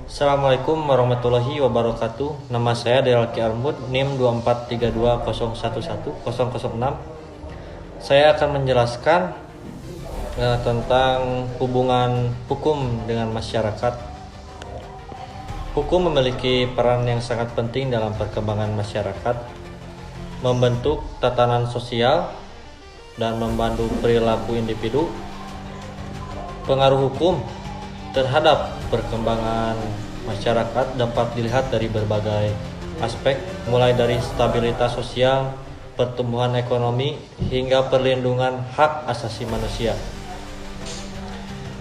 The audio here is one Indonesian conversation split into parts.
Assalamualaikum warahmatullahi wabarakatuh. Nama saya Delki Armud, NIM 24320110006. Saya akan menjelaskan tentang hubungan hukum dengan masyarakat. Hukum memiliki peran yang sangat penting dalam perkembangan masyarakat, membentuk tatanan sosial, dan membantu perilaku individu. Pengaruh hukum terhadap perkembangan masyarakat dapat dilihat dari berbagai aspek, mulai dari stabilitas sosial, pertumbuhan ekonomi, hingga perlindungan hak asasi manusia.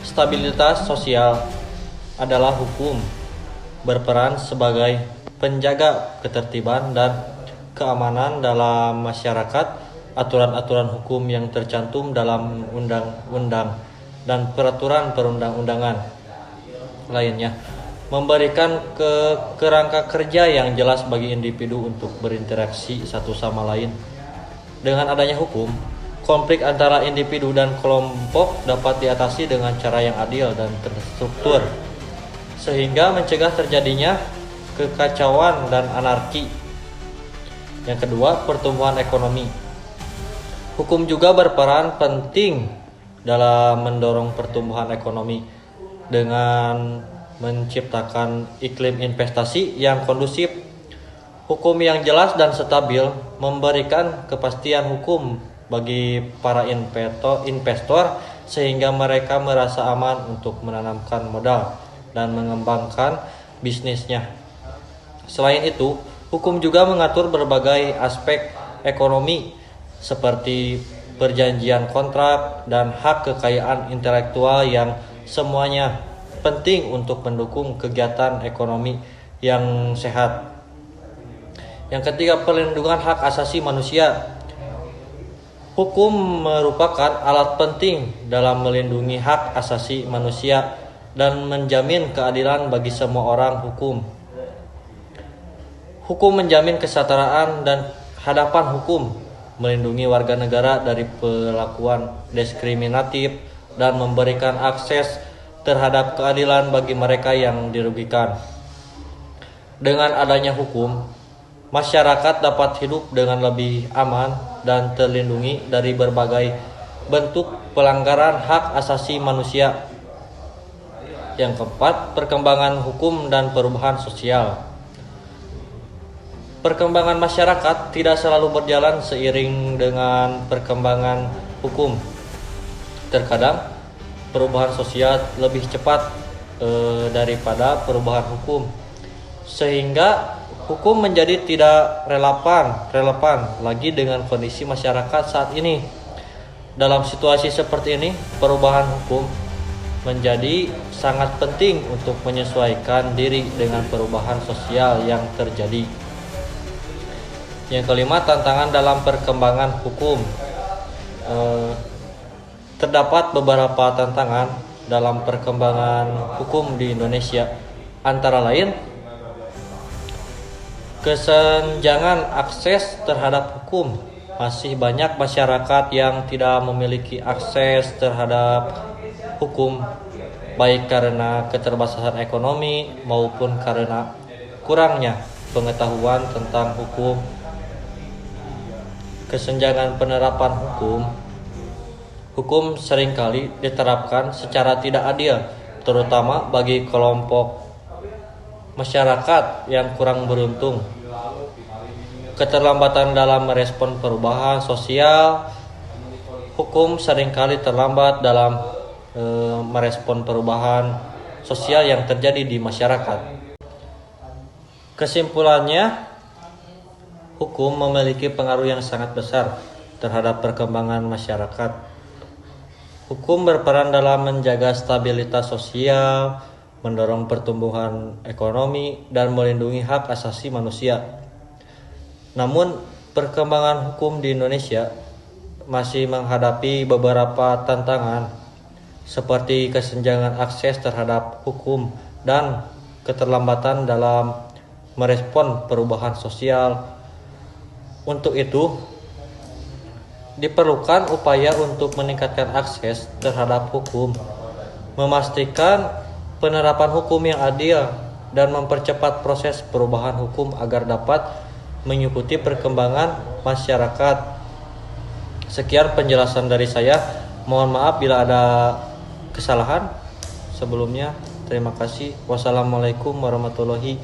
Stabilitas sosial adalah hukum berperan sebagai penjaga ketertiban dan keamanan dalam masyarakat. Aturan-aturan hukum yang tercantum dalam undang-undang dan peraturan perundang-undangan lainnya memberikan kerangka kerja yang jelas bagi individu untuk berinteraksi satu sama lain. Dengan adanya hukum, konflik antara individu dan kelompok dapat diatasi dengan cara yang adil dan terstruktur, sehingga mencegah terjadinya kekacauan dan anarki. Yang kedua, pertumbuhan ekonomi. Hukum juga berperan penting dalam mendorong pertumbuhan ekonomi dengan menciptakan iklim investasi yang kondusif. Hukum yang jelas dan stabil memberikan kepastian hukum bagi para investor sehingga mereka merasa aman untuk menanamkan modal dan mengembangkan bisnisnya. Selain itu, hukum juga mengatur berbagai aspek ekonomi seperti perjanjian kontrak dan hak kekayaan intelektual yang semuanya penting untuk mendukung kegiatan ekonomi yang sehat. Yang ketiga, perlindungan hak asasi manusia. Hukum merupakan alat penting dalam melindungi hak asasi manusia dan menjamin keadilan bagi semua orang. Hukum menjamin kesetaraan dan hadapan hukum, melindungi warga negara dari perlakuan diskriminatif, dan memberikan akses terhadap keadilan bagi mereka yang dirugikan. Dengan adanya hukum, masyarakat dapat hidup dengan lebih aman dan terlindungi dari berbagai bentuk pelanggaran hak asasi manusia. Yang keempat, perkembangan hukum dan perubahan sosial. Perkembangan masyarakat tidak selalu berjalan seiring dengan perkembangan hukum. Terkadang perubahan sosial lebih cepat daripada perubahan hukum, sehingga hukum menjadi tidak relevan lagi dengan kondisi masyarakat saat ini. Dalam situasi seperti ini, perubahan hukum menjadi sangat penting untuk menyesuaikan diri dengan perubahan sosial yang terjadi. Yang kelima, tantangan dalam perkembangan hukum. Terdapat beberapa tantangan dalam perkembangan hukum di Indonesia, antara lain kesenjangan akses terhadap hukum. Masih banyak masyarakat yang tidak memiliki akses terhadap hukum, baik karena keterbatasan ekonomi maupun karena kurangnya pengetahuan tentang hukum. Kesenjangan penerapan hukum seringkali diterapkan secara tidak adil, terutama bagi kelompok masyarakat yang kurang beruntung. Keterlambatan dalam merespon perubahan sosial. Hukum seringkali terlambat dalam merespon perubahan sosial yang terjadi di masyarakat. Kesimpulannya, hukum memiliki pengaruh yang sangat besar terhadap perkembangan masyarakat. Hukum berperan dalam menjaga stabilitas sosial, mendorong pertumbuhan ekonomi, dan melindungi hak asasi manusia. Namun, perkembangan hukum di Indonesia masih menghadapi beberapa tantangan, seperti kesenjangan akses terhadap hukum dan keterlambatan dalam merespon perubahan sosial. Untuk itu, diperlukan upaya untuk meningkatkan akses terhadap hukum, memastikan penerapan hukum yang adil dan mempercepat proses perubahan hukum agar dapat mengikuti perkembangan masyarakat. Sekian penjelasan dari saya. Mohon maaf bila ada kesalahan sebelumnya. Terima kasih. Wassalamualaikum warahmatullahi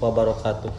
wabarakatuh.